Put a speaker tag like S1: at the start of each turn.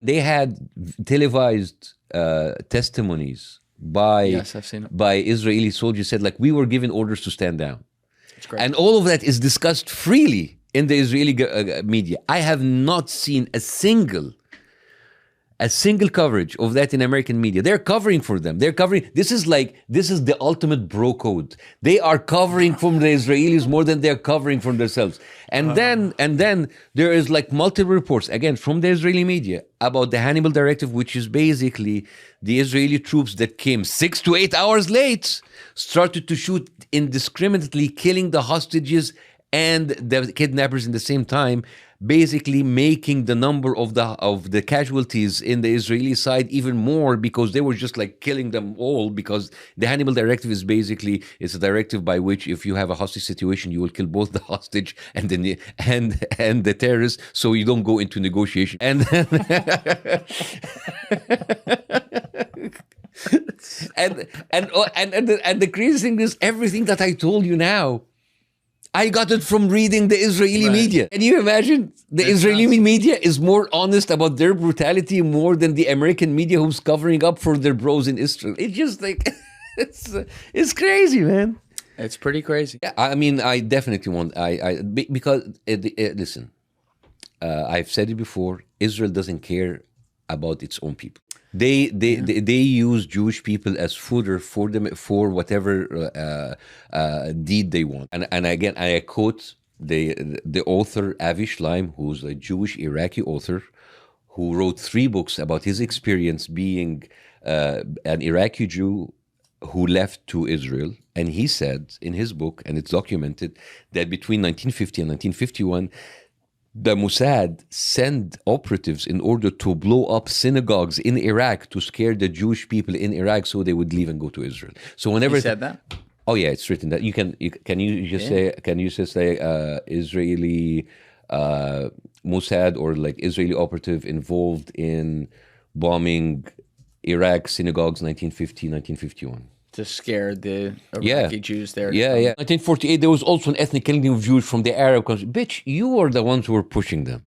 S1: They had televised testimonies by
S2: Yes, I've seen it.
S1: by Israeli soldiers said like we were given orders to stand down.
S2: It's great.
S1: And all of that is discussed freely in the Israeli media. I have not seen a single coverage of that in American media. They're covering for them. They're covering. This is the ultimate bro code. They are covering from the Israelis more than they're covering from themselves. And then there is like multiple reports again from the Israeli media about the Hannibal Directive, which is basically the Israeli troops that came 6 to 8 hours late started to shoot indiscriminately, killing the hostages and the kidnappers in the same time, basically making the number of the casualties in the Israeli side even more, because they were just like killing them all, because the Hannibal Directive is basically it's a directive by which if you have a hostage situation you will kill both the hostage and the terrorist, so you don't go into negotiation. And and the crazy thing is everything that I told you now, I got it from reading the Israeli media. Can you imagine? The Israeli media is more honest about their brutality more than the American media who's covering up for their bros in Israel. It's just like, it's crazy, man.
S2: It's pretty crazy.
S1: Yeah, I mean, I definitely want, because, listen, I've said it before, Israel doesn't care about its own people. They use Jewish people as fodder for them for whatever deed they want. And again, I quote the author Avi Shleim, who's a Jewish Iraqi author, who wrote 3 books about his experience being an Iraqi Jew who left to Israel. And he said in his book, and it's documented, that between 1950 and 1951, the Mossad sent operatives in order to blow up synagogues in Iraq to scare the Jewish people in Iraq so they would leave and go to Israel. So whenever
S2: He said that?
S1: Oh yeah, it's written that. Can you just say Israeli Mossad or like Israeli operative involved in bombing Iraq synagogues 1950, 1951.
S2: To scare the Iraqi Jews there.
S1: Yeah. 1948, there was also an ethnic killing of Jews from the Arab country. Bitch, you are the ones who were pushing them.